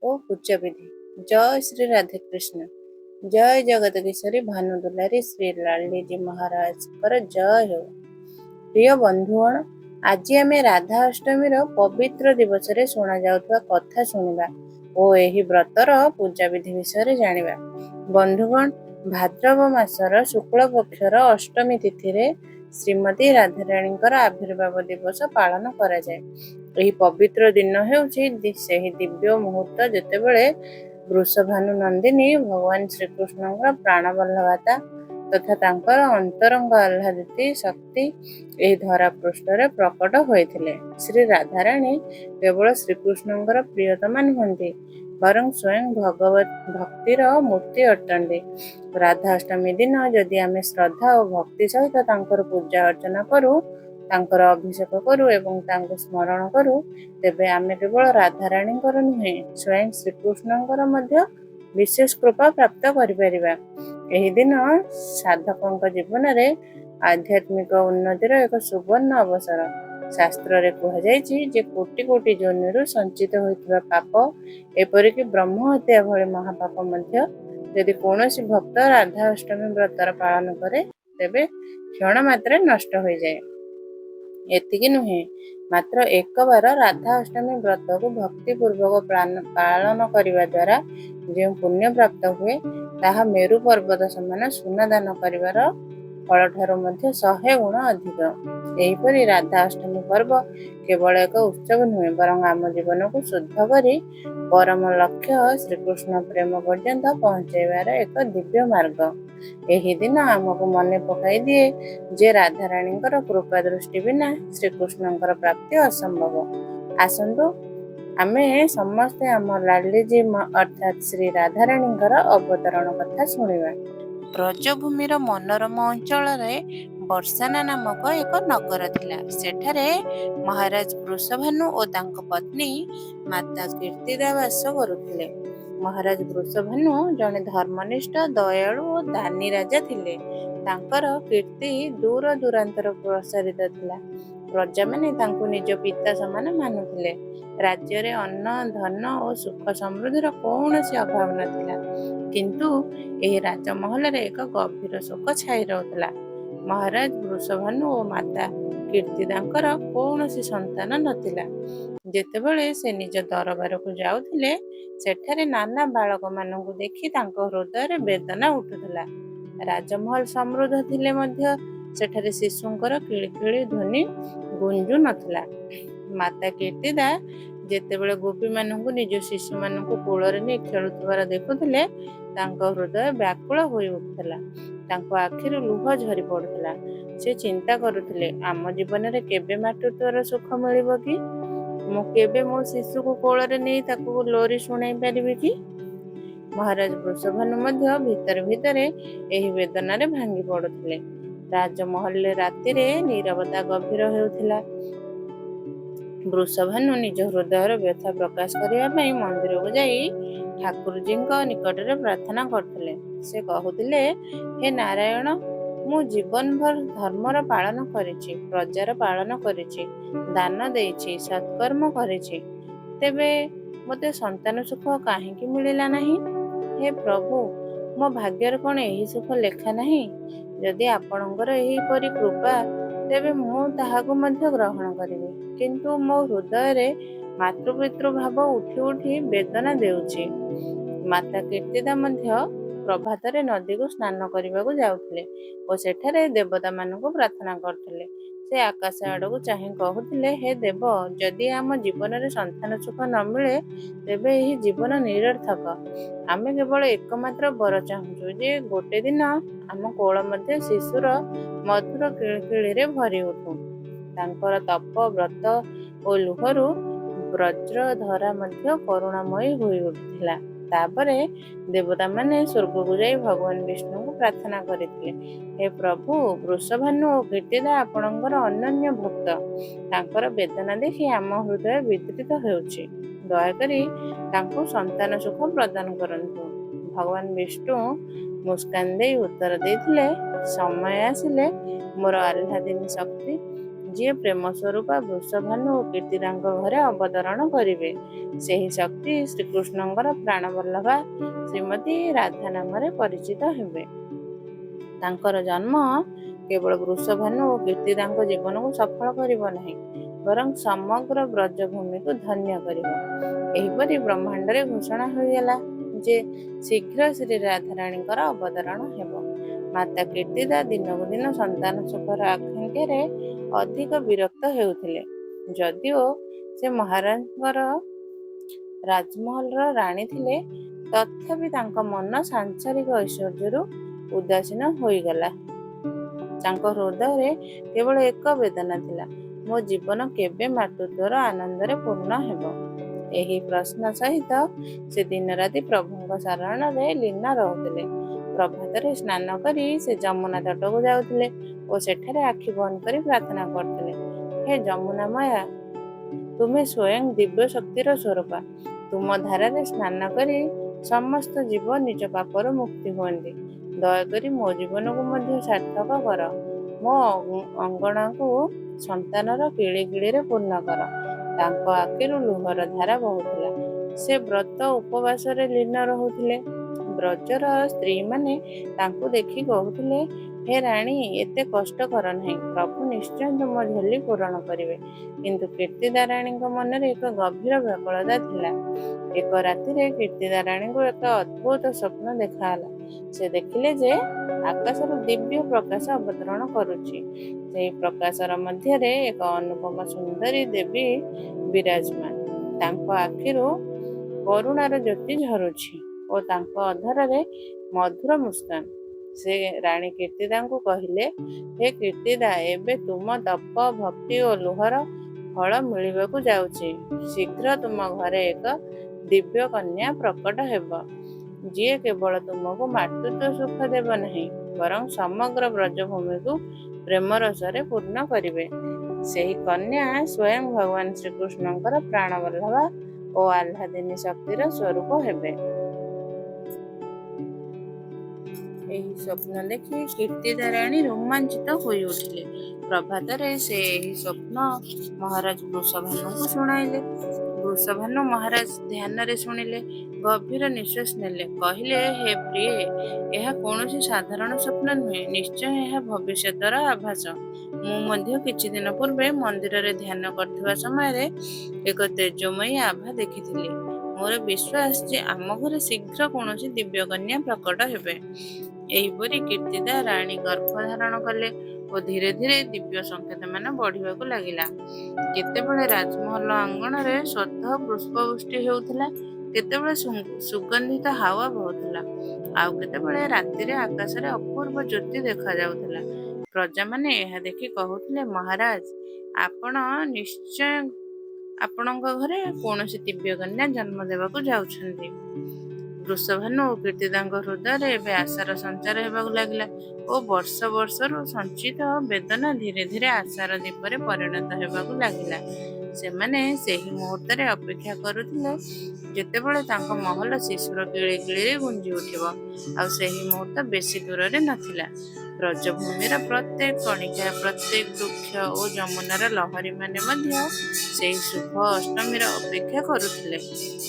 ଓ ପୂଜାବିଧି। ଜୟ ଶ୍ରୀ ରାଧାକୃଷ୍ଣ। ଜୟ ଜଗତ କିଶୋରୀ ଭାନୁ ଦୁଲାରୀ ଶ୍ରୀ ଲାଲଜୀ ମହାରାଜଙ୍କର ଜୟ ହେଉ। ପ୍ରିୟ ବନ୍ଧୁଗଣ, ଆଜି ଆମେ ରାଧା ଅଷ୍ଟମୀର ପବିତ୍ର ଦିବସରେ ଶୁଣାଯାଉଥିବା କଥା ଶୁଣିବା ଓ ଏହି ବ୍ରତର ପୂଜାବିଧି ବିଷୟରେ ଜାଣିବା। ବନ୍ଧୁଗଣ, ଭାଦ୍ରବ ମାସର ଶୁକ୍ଳ ପକ୍ଷର ଅଷ୍ଟମୀ ତିଥିରେ ଶ୍ରୀମତୀ ରାଧାରାଣୀଙ୍କର ଆବିର୍ଭାବ ଦିବସ ପାଳନ କରାଯାଏ। ଏହି ପବିତ୍ର ଦିନ ହେଉଛି ସେହି ଦିବ୍ୟ ମୁହୂର୍ତ୍ତ ଯେତେବେଳେ ବୃଷଭାନୁ ନନ୍ଦିନୀ ଭଗବାନ ଶ୍ରୀକୃଷ୍ଣଙ୍କର ପ୍ରାଣବଲ୍ଲଭାତା ତଥା ତାଙ୍କର ଅନ୍ତରଙ୍ଗ ଆହ୍ଲାଦିତୀ ଶକ୍ତି ଏହି ଧରା ପୃଷ୍ଠରେ ପ୍ରକଟ ହୋଇଥିଲେ। ଶ୍ରୀ ରାଧାରାଣୀ କେବଳ ଶ୍ରୀକୃଷ୍ଣଙ୍କର ପ୍ରିୟତମା ନୁହନ୍ତି, ବରଂ ସ୍ୱୟଂ ଭଗବତ ଭକ୍ତିର ମୂର୍ତ୍ତି ଅଟନ୍ତି। ରାଧା ଅଷ୍ଟମୀ ଦିନ ଯଦି ଆମେ ଶ୍ରଦ୍ଧା ଓ ଭକ୍ତି ସହିତ ତାଙ୍କର ପୂଜା ଅର୍ଚ୍ଚନା କରୁ, ତାଙ୍କର ଅଭିଷେକ କରୁ ଏବଂ ତାଙ୍କୁ ସ୍ମରଣ କରୁ, ତେବେ ଆମେ କେବଳ ରାଧାରାଣୀଙ୍କର ନୁହେଁ, ସ୍ୱୟଂ ଶ୍ରୀକୃଷ୍ଣଙ୍କର ମଧ୍ୟ ବିଶେଷ କୃପା ପ୍ରାପ୍ତ କରିପାରିବା। ଏହି ଦିନ ସାଧକଙ୍କ ଜୀବନରେ ଆଧ୍ୟାତ୍ମିକ ଉନ୍ନତିର ଏକ ସୁବର୍ଣ୍ଣ ଅବସର। ଶାସ୍ତ୍ରରେ କୁହାଯାଇଛି ଯେ କୋଟି କୋଟି ଯୋନିରୁ ସଞ୍ଚିତ ହୋଇଥିବା ପାପ, ଏପରିକି ବ୍ରହ୍ମ ହତ୍ୟା ଭଳି ମହାପାପ ମଧ୍ୟ ଯଦି କୌଣସି ଭକ୍ତ ରାଧା ଅଷ୍ଟମୀ ବ୍ରତର ପାଳନ କରେ, ତେବେ କ୍ଷଣ ମାତ୍ରେ ନଷ୍ଟ ହୋଇଯାଏ। ଏତିକି ନୁହେଁ, ମାତ୍ର ଏକବାର ରାଧା ଅଷ୍ଟମୀ ବ୍ରତକୁ ଭକ୍ତିପୂର୍ବକ ପାଳନ କରିବା ଦ୍ୱାରା ଯେଉଁ ପୁଣ୍ୟ ପ୍ରାପ୍ତ ହୁଏ, ତାହା ମେରୁ ପର୍ବତ ସମାନ ସୁନା ଦାନ କରିବାର ଫଳଠାରୁ ମଧ୍ୟ 100 ଗୁଣ ଅଧିକ। ଏହିପରି ରାଧା ଅଷ୍ଟମୀ ପର୍ବ କେବଳ ଏକ ଉତ୍ସବ ନୁହେଁ, ବରଂ ଆମ ଜୀବନକୁ ଶୁଦ୍ଧ କରି ପରମ ଲକ୍ଷ୍ୟ ଶ୍ରୀକୃଷ୍ଣ ପ୍ରେମ ପର୍ଯ୍ୟନ୍ତ ପହଞ୍ଚାଇବାର ଏକ ଦିବ୍ୟ ମାର୍ଗ। ଏହି ଦିନ ଆମକୁ ମନେ ପକାଇ ଦିଏ ଯେ ରାଧାରାଣୀଙ୍କର କୃପା ଦୃଷ୍ଟି ବିନା ଶ୍ରୀକୃଷ୍ଣଙ୍କର ପ୍ରାପ୍ତି ଅସମ୍ଭବ। ଆସନ୍ତୁ ଆମେ ସମସ୍ତେ ଆମ ଲାଲଜୀ ଅର୍ଥାତ୍ ଶ୍ରୀ ରାଧାରାଣୀଙ୍କର ଅବତରଣ କଥା ଶୁଣିବା। ବ୍ରଜଭୂମିର ମନୋରମ ଅଞ୍ଚଳରେ ବର୍ଷାନା ନାମକ ଏକ ନଗର ଥିଲା। ସେଠାରେ ମହାରାଜ ବୃଷଭାନୁ ଓ ତାଙ୍କ ପତ୍ନୀ ମାତା କୀର୍ତ୍ତିଦା ବାସ କରୁଥିଲେ। ମହାରାଜ ବୃଷଭାନୁ ଜଣେ ଧର୍ମନିଷ୍ଠ, ଦୟାଳୁ ଓ ଦାନୀ ରାଜା ଥିଲେ। ତାଙ୍କର କୀର୍ତ୍ତି ଦୂର ଦୂରାନ୍ତର ପ୍ରସାରିତ ଥିଲା। ପ୍ରଜାମାନେ ତାଙ୍କୁ ନିଜ ପିତା ସମାନ ମାନୁଥିଲେ। ରାଜ୍ୟରେ ଅନ୍ନ, ଧନ ଓ ସୁଖ ସମୃଦ୍ଧିର କୌଣସି ଅଭାବ ନଥିଲା। କିନ୍ତୁ ଏହି ରାଜମହଲରେ ଏକ ଗଭୀର ଶୋକ ଛାଇ ରହୁଥିଲା। ମହାରାଜ ବୃଷଭାନୁ ଓ ମାତା କୀର୍ତ୍ତିଦାଙ୍କର କୌଣସି ସନ୍ତାନ ନଥିଲା। ଯେତେବେଳେ ସେ ନିଜ ଦରବାରକୁ ଯାଉଥିଲେ, ସେଠାରେ ନାନା ବାଳକମାନଙ୍କୁ ଦେଖି ତାଙ୍କ ହୃଦୟରେ ବେଦନା ଉଠୁଥିଲା। ରାଜମହଲ ସମୃଦ୍ଧ ଥିଲେ ମଧ୍ୟ ସେଠାରେ ଶିଶୁଙ୍କର କିଳିକିଳି ଧ୍ୱନି ଗୁଞ୍ଜୁ ନଥିଲା। ମାତା କୀର୍ତ୍ତିଦା ଯେତେବେଳେ ଗୋପୀମାନଙ୍କୁ ନିଜ ଶିଶୁମାନଙ୍କୁ କୋଳରେ ନେଇ ଖେଳୁଥିବାର ଦେଖୁଥିଲେ, ତାଙ୍କ ହୃଦୟ ବ୍ୟାକୁଳ ହୋଇ ଉଠୁଥିଲା। ତାଙ୍କ ଆଖିରୁ ଲୁହ ଝରି ପଡୁଥିଲା। ସେ ଚିନ୍ତା କରୁଥିଲେ, ଆମ ଜୀବନରେ କେବେ ମାତୃତ୍ୱର ସୁଖ ମିଳିବ କି? ମୁଁ କେବେ ମୋ ଶିଶୁକୁ କୋଳରେ ନେଇ ତାକୁ ଲୋରି ଶୁଣାଇ ପାରିବି କି? ମହାରାଜ ବୃଷଭାନୁ ମଧ୍ୟ ଭିତରେ ଭିତରେ ଏହି ବେଦନାରେ ଭାଙ୍ଗି ପଡୁଥିଲେ। ରାଜମହଲରେ ରାତିରେ ନୀରବତା ଗଭୀର ହେଉଥିଲା। ବୃଷଭାନୁ ନିଜ ହୃଦୟର ବ୍ୟଥା ପ୍ରକାଶ କରିବା ପାଇଁ ମନ୍ଦିରକୁ ଯାଇ ଠାକୁରଜୀଙ୍କ ନିକଟରେ ପ୍ରାର୍ଥନା କରୁଥିଲେ। ସେ କହୁଥିଲେ, ହେ ନାରାୟଣ, ମୁଁ ଜୀବନଭର ଧର୍ମର ପାଳନ କରିଛି, ପ୍ରଜାର ପାଳନ କରିଛି, ଦାନ ଦେଇଛି, ସତ୍କର୍ମ କରିଛି, ତେବେ ମୋତେ ସନ୍ତାନ ସୁଖ କାହିଁକି ମିଳିଲା ନାହିଁ? ହେ ପ୍ରଭୁ, ମୋ ଭାଗ୍ୟରେ କ'ଣ ଏହି ସୁଖ ଲେଖା ନାହିଁ? ଯଦି ଆପଣଙ୍କର ଏହିପରି କୃପା, ତେବେ ମୁଁ ତାହାକୁ ମଧ୍ୟ ଗ୍ରହଣ କରିବି। କିନ୍ତୁ ମୋ ହୃଦୟରେ ମାତୃପିତୃ ଭାବ ଉଠି ଉଠି ବେଦନା ଦେଉଛି। ମାତା କୀର୍ତ୍ତିଦା ମଧ୍ୟ ପ୍ରଭାତରେ ନଦୀକୁ ସ୍ନାନ କରିବାକୁ ଯାଉଥିଲେ ଓ ସେଠାରେ ଦେବତାମାନଙ୍କୁ ପ୍ରାର୍ଥନା କରୁଥିଲେ। ସେ ଆକାଶ ଆଡ଼କୁ ଚାହିଁ କହୁଥିଲେ, ହେ ଦେବ, ଯଦି ଆମ ଜୀବନରେ ସନ୍ତାନ ସୁଖ ନ ମିଳେ, ତେବେ ଏହି ଜୀବନ ନିରର୍ଥକ। ଆମେ କେବଳ ଏକମାତ୍ର ବର ଚାହୁଁଛୁ ଯେ ଗୋଟେ ଦିନ ଆମ କୋଳ ମଧ୍ୟ ଶିଶୁର ମଧୁର କିଳିକିଳିରେ ଭରି ଉଠୁ। ତାଙ୍କର ତପ, ବ୍ରତ ଓ ଲୁହରୁ ବ୍ରଜ ଧରା ମଧ୍ୟ କରୁଣାମୟୀ ହୋଇ ଉଠିଥିଲା। ତାପରେ ଦେବତାମାନେ ସ୍ୱର୍ଗକୁ ଯାଇ ଭଗବାନ ବିଷ୍ଣୁଙ୍କୁ ପ୍ରାର୍ଥନା କରିଥିଲେ, ହେ ପ୍ରଭୁ, ବୃଷଭାନୁ ଓ କୀର୍ତ୍ତିଦା ଆପଣଙ୍କର ଅନନ୍ୟ ଭକ୍ତ। ତାଙ୍କର ବେଦନା ଦେଖି ଆମ ହୃଦୟ ବିଦ୍ରିତ ହେଉଛି। ଦୟାକରି ତାଙ୍କୁ ସନ୍ତାନ ସୁଖ ପ୍ରଦାନ କରନ୍ତୁ। ଭଗବାନ ବିଷ୍ଣୁ ମୁସ୍କାନ ଦେଇ ଉତ୍ତର ଦେଇଥିଲେ, ସମୟ ଆସିଲେ ମୋର ଆହ୍ଲାଦିନୀ ଶକ୍ତି ଯିଏ ପ୍ରେମ ସ୍ୱରୂପା ବୃଷଭାନୁ ଓ କୀର୍ତ୍ତିଦାଙ୍କ ଘରେ ଅବତରଣ କରିବେ। ସେହି ଶକ୍ତି ଶ୍ରୀକୃଷ୍ଣଙ୍କର ପ୍ରାଣବଲ୍ଲଭା ଶ୍ରୀମତୀ ରାଧା ନାମରେ ପରିଚିତ ହେବେ। ତାଙ୍କର ଜନ୍ମ କେବଳ ବୃଷଭାନୁ ଓ କୀର୍ତ୍ତିଦାଙ୍କ ଜୀବନକୁ ସଫଳ କରିବ ନାହିଁ, ବରଂ ସମଗ୍ର ବ୍ରଜଭୂମିକୁ ଧନ୍ୟ କରିବ। ଏହିପରି ବ୍ରହ୍ମାଣ୍ଡରେ ଘୋଷଣା ହୋଇଗଲା ଯେ ଶୀଘ୍ର ଶ୍ରୀ ରାଧାରାଣୀଙ୍କର ଅବତରଣ ହେବ। ମାତା କୀର୍ତ୍ତିଦା ଦିନକୁ ଦିନ ସନ୍ତାନ ସୁଖର ଆକାଂକ୍ଷାରେ ଅଧିକ ବିରକ୍ତ ହେଉଥିଲେ। ଯଦିଓ ସେ ମହାରାଜଙ୍କର ରାଜମହଲର ରାଣୀ ଥିଲେ, ତଥାପି ତାଙ୍କ ମନ ସାଂସାରିକ ଐଶ୍ୱର୍ଯ୍ୟରୁ ଉଦାସୀନ ହୋଇଗଲା। ତାଙ୍କ ହୃଦୟରେ କେବଳ ଏକ ବେଦନା ଥିଲା, ମୋ ଜୀବନ କେବେ ମାତୃତ୍ୱର ଆନନ୍ଦରେ ପୂର୍ଣ୍ଣ ହେବ? ଏହି ପ୍ରଶ୍ନ ସହିତ ସେ ଦିନରାତି ପ୍ରଭୁଙ୍କ ଶରଣରେ ଲୀନ ରହୁଥିଲେ। ପ୍ରଭାତରେ ସ୍ନାନ କରି ସେ ଯମୁନା ତଟକୁ ଯାଉଥିଲେ ଓ ସେଠାରେ ଆଖି ବନ୍ଦ କରି ପ୍ରାର୍ଥନା କରୁଥିଲେ, ହେ ଯମୁନା ମାୟା, ତୁମେ ସ୍ୱୟଂ ଦିବ୍ୟ ଶକ୍ତିର ସ୍ୱରୂପା। ତୁମ ଧାରାରେ ସ୍ନାନ କରି ସମସ୍ତ ଜୀବ ନିଜ ପାପରୁ ମୁକ୍ତି ହୁଅନ୍ତି। ଦୟାକରି ମୋ ଜୀବନକୁ ମଧ୍ୟ ସାର୍ଥକ କର। ମୋ ଅଙ୍ଗଣାକୁ ସନ୍ତାନର କିଳି କିଳିରେ ପୂର୍ଣ୍ଣ କର। ତାଙ୍କ ଆଖିରୁ ଲୁହର ଧାରା ବହୁଥିଲା। ସେ ବ୍ରତ ଉପବାସରେ ଲୀନ ରହୁଥିଲେ। ବ୍ରଜର ସ୍ତ୍ରୀମାନେ ତାଙ୍କୁ ଦେଖି କହୁଥିଲେ, ହେ ରାଣୀ, ଏତେ କଷ୍ଟ କର ନାହିଁ, ପ୍ରଭୁ ନିଶ୍ଚୟ ତୁମ ଝୋଲି ପୂରଣ କରିବେ। କିନ୍ତୁ କୀର୍ତ୍ତିଦା ରାଣୀଙ୍କ ମନରେ ଏକ ଗଭୀର ବ୍ୟାକୁଳତା ଥିଲା। ଏକ ରାତିରେ କୀର୍ତ୍ତିଦା ରାଣୀଙ୍କୁ ଏକ ଅଦ୍ଭୁତ ସ୍ୱପ୍ନ ଦେଖାଗଲା। ସେ ଦେଖିଲେ ଯେ ଆକାଶରୁ ଦିବ୍ୟ ପ୍ରକାଶ ଅବତରଣ କରୁଛି। ସେହି ପ୍ରକାଶର ମଧ୍ୟରେ ଏକ ଅନୁପମ ସୁନ୍ଦରୀ ଦେବୀ ବିରାଜମାନ। ତାଙ୍କ ଆଖିରୁ କରୁଣାର ଜ୍ୟୋତି ଝରୁଛି ଓ ତାଙ୍କ ଅଧରରେ ମଧୁର ମୁସ୍କାନ। ସେ ରାଣୀ କୀର୍ତ୍ତିଦାଙ୍କୁ କହିଲେ, ହେ କୀର୍ତ୍ତିଦା, ଏବେ ତୁମ ତପ, ଭକ୍ତି ଓ ଲୁହର ଫଳ ମିଳିବାକୁ ଯାଉଛି। ଶୀଘ୍ର ତୁମ ଘରେ ଏକ ଦିବ୍ୟ କନ୍ୟା ପ୍ରକଟ ହେବ, ଯିଏ କେବଳ ତୁମକୁ ମାତୃତ୍ୱ ସୁଖ ଦେବ ନାହିଁ, ବରଂ ସମଗ୍ର ବ୍ରଜଭୂମିକୁ ପ୍ରେମ ରସରେ ପୂର୍ଣ୍ଣ କରିବେ। ସେହି କନ୍ୟା ସ୍ୱୟଂ ଭଗବାନ ଶ୍ରୀକୃଷ୍ଣଙ୍କର ପ୍ରାଣବଲ୍ଲଭା ଓ ଆହ୍ଲାଦିନୀ ଶକ୍ତିର ସ୍ୱରୂପ ହେବେ। ଏହି ସ୍ୱପ୍ନ ଦେଖି କୀର୍ତ୍ତିଦା ରାଣୀ ରୋମାଞ୍ଚିତ ହୋଇ ଉଠିଲେ। ପ୍ରଭାତରେ ସେ ଏହି ସ୍ୱପ୍ନ ମହାରାଜ ବୃଷଭାନୁଙ୍କୁ ଶୁଣାଇଲେ। ବୃଷଭାନୁ ମହାରାଜ ଧ୍ୟାନରେ ଶୁଣିଲେ, ଗଭୀର ନିଶ୍ୱାସ ନେଲେ, କହିଲେ, ହେ ପ୍ରିୟେ, ଏହା କୌଣସି ସାଧାରଣ ସ୍ୱପ୍ନ ନୁହେଁ, ନିଶ୍ଚୟ ଏହା ଭବିଷ୍ୟତର ଆଭାସ। ମୁଁ ମଧ୍ୟ କିଛି ଦିନ ପୂର୍ବେ ମନ୍ଦିରରେ ଧ୍ୟାନ କରୁଥିବା ସମୟରେ ଏକ ତେଜୋମୟୀ ଆଭା ଦେଖିଥିଲି। ମୋର ବିଶ୍ୱାସ ଯେ ଆମ ଘରେ ଶୀଘ୍ର କୌଣସି ଦିବ୍ୟ କନ୍ୟା ପ୍ରକଟ ହେବେ। ଏହିପରି କୀର୍ତ୍ତିଦା ରାଣୀ ଗର୍ଭ ଧାରଣ କଲେ ଓ ଧୀରେ ଧୀରେ ଦିବ୍ୟ ସଂକେତମାନ ବଢ଼ିବାକୁ ଲାଗିଲା। କେତେବେଳେ ରାଜମହଲ ଅଙ୍ଗଣରେ ସ୍ୱତଃ ପୁଷ୍ପବୃଷ୍ଟି ହେଉଥିଲା, କେତେବେଳେ ସୁଗନ୍ଧିତ ହାୱା ବହୁଥିଲା, ଆଉ କେତେବେଳେ ରାତିରେ ଆକାଶରେ ଅପୂର୍ବ ଜ୍ୟୋତି ଦେଖାଯାଉଥିଲା। ପ୍ରଜାମାନେ ଏହା ଦେଖି କହୁଥିଲେ, ମହାରାଜ, ଆପଣ ନିଶ୍ଚୟ ଆପଣଙ୍କ ଘରେ କୌଣସି ଦିବ୍ୟ କନ୍ୟା ଜନ୍ମ ଦେବାକୁ ଯାଉଛନ୍ତି। ବୃଷଭାନୁ ଓ କୀର୍ତ୍ତିଦାଙ୍କ ହୃଦୟରେ ଏବେ ଆଶାର ସଞ୍ଚାର ହେବାକୁ ଲାଗିଲା ଓ ବର୍ଷ ବର୍ଷରୁ ସଞ୍ଚିତ ବେଦନା ଧୀରେ ଧୀରେ ଆଶାର ଦୀପରେ ପରିଣତ ହେବାକୁ ଲାଗିଲା। ସେମାନେ ସେହି ମୁହୂର୍ତ୍ତରେ ଅପେକ୍ଷା କରୁଥିଲେ ଯେତେବେଳେ ତାଙ୍କ ମହଲ ଶିଶୁର କିଳି କିଳିରେ ଗୁଞ୍ଜି ଉଠିବ। ଆଉ ସେହି ମୁହୂର୍ତ୍ତ ବେଶୀ ଦୂରରେ ନଥିଲା। ବ୍ରଜଭୂମିର ପ୍ରତ୍ୟେକ କଣିକା, ପ୍ରତ୍ୟେକ ବୃକ୍ଷ ଓ ଯମୁନାର ଲହରୀମାନେ ମଧ୍ୟ ସେହି ଶୁଭ ଅଷ୍ଟମୀର ଅପେକ୍ଷା କରୁଥିଲେ,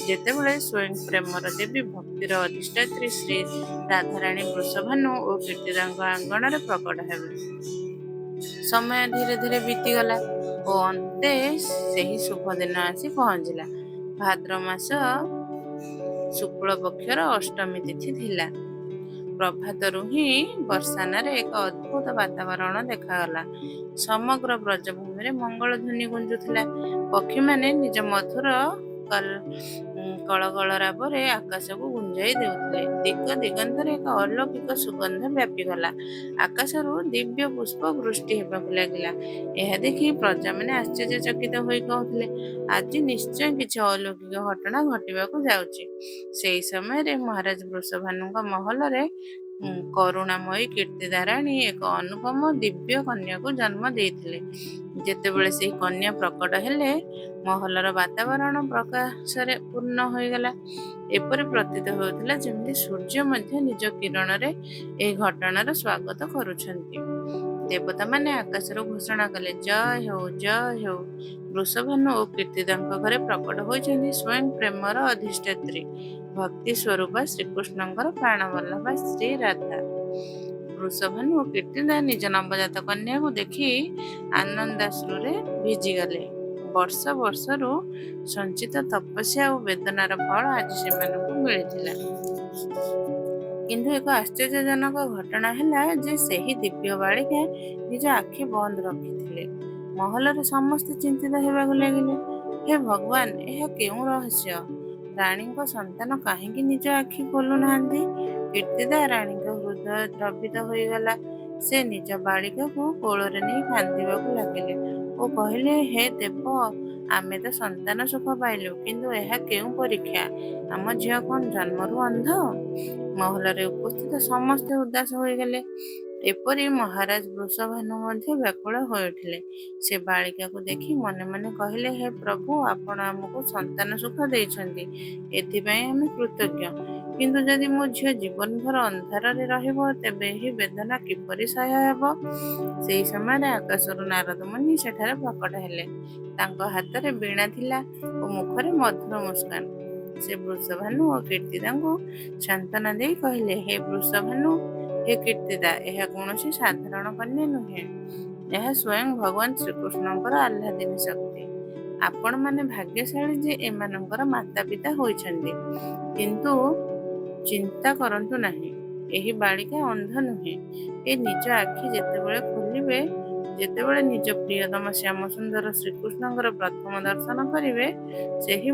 ଯେତେବେଳେ ସ୍ୱୟଂ ପ୍ରେମର ଦେବୀ, ଭକ୍ତିର ଅଧିଷ୍ଠାତ୍ରୀ ଶ୍ରୀ ରାଧାରାଣୀ ବୃଷଭାନୁ ଓ କୀର୍ତ୍ତିଦାଙ୍କ ଆଙ୍ଗଣରେ ପ୍ରକଟ ହେବେ। ସମୟ ଧୀରେ ଧୀରେ ବିତିଗଲା ଓ ଅନ୍ତେ ସେହି ଶୁଭ ଦିନ ଆସି ପହଞ୍ଚିଲା। ଭାଦ୍ର ମାସ ଶୁକ୍ଳ ପକ୍ଷର ଅଷ୍ଟମୀ ତିଥି ଥିଲା। ପ୍ରଭାତରୁ ହିଁ ବର୍ଷାନାରେ ଏକ ଅଦ୍ଭୁତ ବାତାବରଣ ଦେଖାଗଲା। ସମଗ୍ର ବ୍ରଜଭୂମିରେ ମଙ୍ଗଳ ଧ୍ୱନି ଗୁଞ୍ଜୁଥିଲା। ପକ୍ଷୀମାନେ ନିଜ ମଧୁର କଳକଳରାବରେ ଆକାଶକୁ ଗୁଞ୍ଜାଇ ଦେଉଥିଲେ। ଦିଗ ଦିଗନ୍ତରେ ଏକ ଅଲୌକିକ ସୁଗନ୍ଧ ବ୍ୟାପିଗଲା। ଆକାଶରୁ ଦିବ୍ୟ ପୁଷ୍ପ ବୃଷ୍ଟି ହେବାକୁ ଲାଗିଲା। ଏହା ଦେଖି ପ୍ରଜାମାନେ ଆଶ୍ଚର୍ଯ୍ୟଚକିତ ହୋଇ କହୁଥିଲେ, ଆଜି ନିଶ୍ଚୟ କିଛି ଅଲୌକିକ ଘଟଣା ଘଟିବାକୁ ଯାଉଛି। ସେହି ସମୟରେ ମହାରାଜ ବୃଷଭାନୁଙ୍କ ମହଲରେ କରୁଣାମୟୀ କୀର୍ତ୍ତିଦା ରାଣୀ ଏକ ଅନୁପମ ଦିବ୍ୟ କନ୍ୟାକୁ ଜନ୍ମ ଦେଇଥିଲେ। ଯେତେବେଳେ ସେହି କନ୍ୟା ପ୍ରକଟ ହେଲେ, ମହଲର ବାତାବରଣ ପ୍ରକାଶରେ ପୂର୍ଣ୍ଣ ହୋଇଗଲା। ଏପରି ପ୍ରତୀତ ହେଉଥିଲା ଯେମିତି ସୂର୍ଯ୍ୟ ମଧ୍ୟ ନିଜ କିରଣରେ ଏହି ଘଟଣାର ସ୍ୱାଗତ କରୁଛନ୍ତି। ଦେବତାମାନେ ଆକାଶରୁ ଘୋଷଣା କଲେ, ଜୟ ହେଉ ଜୟ ହେଉ। ବୃଷଭାନୁ ଓ କୀର୍ତ୍ତିଦାଙ୍କ ଘରେ ପ୍ରକଟ ହୋଇଛନ୍ତି ସ୍ୱୟଂ ପ୍ରେମର ଅଧିଷ୍ଠାତ୍ରୀ, ଭକ୍ତି ସ୍ୱରୂପା ଶ୍ରୀକୃଷ୍ଣଙ୍କର ପ୍ରାଣବଲ୍ଲଭା ଶ୍ରୀ ରାଧା। ବୃଷଭାନୁ ଓ କୀର୍ତ୍ତିଦା ନିଜ ନବଜାତ କନ୍ୟାକୁ ଦେଖି ଆନନ୍ଦାଶ୍ରୁରେ ଭିଜିଗଲେ। ବର୍ଷ ବର୍ଷରୁ ସଞ୍ଚିତ ତପସ୍ୟା ଓ ବେଦନାର ଫଳ ଆଜି ସେମାନଙ୍କୁ ମିଳିଥିଲା। କିନ୍ତୁ ଏକ ଆଶ୍ଚର୍ଯ୍ୟଜନକ ଘଟଣା ହେଲା ଯେ ସେହି ଦିବ୍ୟ ବାଳିକା ନିଜ ଆଖି ବନ୍ଦ ରଖିଥିଲେ। ମହଲରେ ସମସ୍ତେ ଚିନ୍ତିତ ହେବାକୁ ଲାଗିଲେ, ହେ ଭଗବାନ, ଏହା କେଉଁ ରହସ୍ୟ? ରାଣୀଙ୍କ ସନ୍ତାନ କାହିଁକି ନିଜ ଆଖି ଖୋଲୁନାହାନ୍ତି? କୀର୍ତ୍ତିଦା ରାଣୀଙ୍କ ହୃଦୟ ଦ୍ରବିତ ହୋଇଗଲା। ସେ ନିଜ ବାଳିକାକୁ କୋଳରେ ନେଇ କାନ୍ଦିବାକୁ ଲାଗିଲେ ଓ କହିଲେ, ହେ ଦେବ, ଆମେ ତ ସନ୍ତାନ ସୁଖ ପାଇଲୁ, କିନ୍ତୁ ଏହା କେଉଁ ପରୀକ୍ଷା? ଆମ ଝିଅ କଣ ଜନ୍ମରୁ ଅନ୍ଧ? ମହଲରେ ଉପସ୍ଥିତ ସମସ୍ତେ ଉଦାସ ହୋଇଗଲେ। ଏପରି ମହାରାଜ ବୃଷଭାନୁ ମଧ୍ୟ ବ୍ୟାକୁଳ ହୋଇଉଠିଲେ। ସେ ବାଳିକାକୁ ଦେଖି ମନେ ମନେ କହିଲେ, ହେ ପ୍ରଭୁ, ଆପଣ ଆମକୁ ସନ୍ତାନ ସୁଖ ଦେଇଛନ୍ତି, ଏଥିପାଇଁ ଆମେ କୃତଜ୍ଞ। କିନ୍ତୁ ଯଦି ମୋ ଝିଅ ଜୀବନଭର ଅନ୍ଧାରରେ ରହିବ, ତେବେ ଏହି ବେଦନା କିପରି ସହ୍ୟ ହେବ? ସେହି ସମୟରେ ଆକାଶରୁ ନାରଦ ମୁନି ସେଠାରେ ପ୍ରକଟ ହେଲେ। ତାଙ୍କ ହାତରେ ବୀଣା ଥିଲା ଓ ମୁଖରେ ମଧୁର ମୁସ୍କାନ। ସେ ବୃଷଭାନୁ ଓ କୀର୍ତ୍ତିଦାଙ୍କୁ ସାନ୍ତ୍ୱନା ଦେଇ କହିଲେ, ହେ ବୃଷଭାନୁ, ହେ କୀର୍ତ୍ତିଦା, ଏହା କୌଣସି ସାଧାରଣ କନ୍ୟା ନୁହେଁ। ଏହା ସ୍ୱୟଂ ଭଗବାନ ଶ୍ରୀକୃଷ୍ଣଙ୍କର ଆହ୍ଲାଦିନୀ ଶକ୍ତି। ଆପଣମାନେ ଭାଗ୍ୟଶାଳୀ ଯେ ଏମାନଙ୍କର ମାତା ପିତା ହୋଇଛନ୍ତି। କିନ୍ତୁ ଚିନ୍ତା କରନ୍ତୁ ନାହିଁ, ଏହି ବାଳିକା ଅନ୍ଧ ନୁହେଁ। ଏ ନିଜ ଆଖି ଯେତେବେଳେ ଖୋଲିବେ, ଯେତେବେଳେ ନିଜ ପ୍ରିୟତମ ଶ୍ୟାମସୁନ୍ଦର ଶ୍ରୀକୃଷ୍ଣଙ୍କର ପ୍ରଥମ ଦର୍ଶନ କରିବେ, ସେହି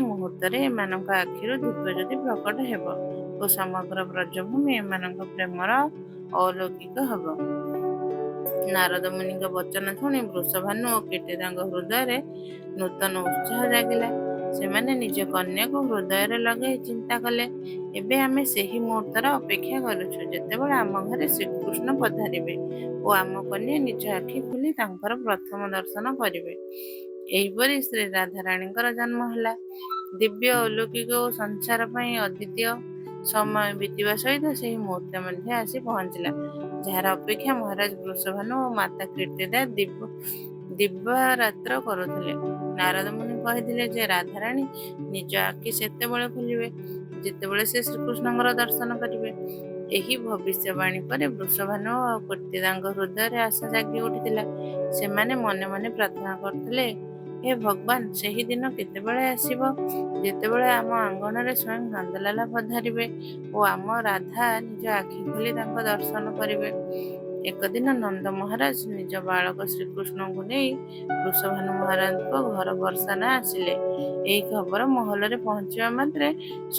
ମୁହୂର୍ତ୍ତରେ ଏମାନଙ୍କ ଆଖିରୁ ଦିବ୍ୟଜ୍ୟୋତି ପ୍ରକଟ ହେବ ଓ ସମଗ୍ର ବ୍ରଜଭୂମି ଏମାନଙ୍କ ପ୍ରେମର ଅଲୌକିକ ହେବ। ନାରଦ ମୁନିଙ୍କ ବଚନ ଶୁଣି ବୃଷଭାନୁ ଓ କୀର୍ତ୍ତିଦାଙ୍କ ହୃଦୟରେ ନୂତନ ଉତ୍ସାହ ଜାଗିଲା। ସେମାନେ ନିଜ କନ୍ୟାକୁ ହୃଦୟରେ ଲଗାଇ ଚିନ୍ତା କଲେ, ଏବେ ଆମେ ସେହି ମୁହୂର୍ତ୍ତର ଅପେକ୍ଷା କରୁଛୁ ଯେତେବେଳେ ଆମ ଘରେ ଶ୍ରୀକୃଷ୍ଣ ପଧାରିବେ ଓ ଆମ କନ୍ୟା ନିଜ ଆଖି ଖୋଲି ତାଙ୍କର ପ୍ରଥମ ଦର୍ଶନ କରିବେ। ଏହିପରି ଶ୍ରୀ ରାଧାରାଣୀଙ୍କର ଜନ୍ମ ହେଲା। ଦିବ୍ୟ, ଅଲୌକିକ ଓ ସଂସାର ପାଇଁ ଅଦ୍ୱିତୀୟ। ସମୟ ବିତିବା ସହିତ ସେହି ମୁହୂର୍ତ୍ତ ମଧ୍ୟ ଆସି ପହଞ୍ଚିଲା, ଯାହାର ଅପେକ୍ଷା ମହାରାଜ ବୃଷଭାନୁ ଓ ମାତା କୀର୍ତ୍ତିଦା ଦିବାରାତ୍ର କରୁଥିଲେ। ନାରଦ ମୁନି କହିଥିଲେ ଯେ ରାଧାରାଣୀ ନିଜ ଆଖି ସେତେବେଳେ ଖୋଲିବେ ଯେତେବେଳେ ସେ ଶ୍ରୀକୃଷ୍ଣଙ୍କର ଦର୍ଶନ କରିବେ। ଏହି ଭବିଷ୍ୟବାଣୀ ପରେ ବୃଷଭାନୁ ଓ କୀର୍ତ୍ତିଦାଙ୍କ ହୃଦୟରେ ଆଶା ଜାଗି ଉଠିଥିଲା। ସେମାନେ ମନେ ମନେ ପ୍ରାର୍ଥନା କରୁଥିଲେ, ହେ ଭଗବାନ, ସେହି ଦିନ କେତେବେଳେ ଆସିବ ଯେତେବେଳେ ଆମ ଆଙ୍ଗଣରେ ସ୍ୱୟଂ ନନ୍ଦଲାଲା ପଧାରିବେ ଓ ଆମ ରାଧା ନିଜ ଆଖି ଖୋଲି ତାଙ୍କ ଦର୍ଶନ କରିବେ। ଏକଦିନ ନନ୍ଦ ମହାରାଜ ନିଜ ବାଳକ ଶ୍ରୀକୃଷ୍ଣଙ୍କୁ ନେଇ ବୃଷଭାନୁ ମହାରାଜଙ୍କ ଘର ବର୍ଷାନା ଆସିଲେ। ଏହି ଖବର ମହଲରେ ପହଞ୍ଚିବା ମାତ୍ରେ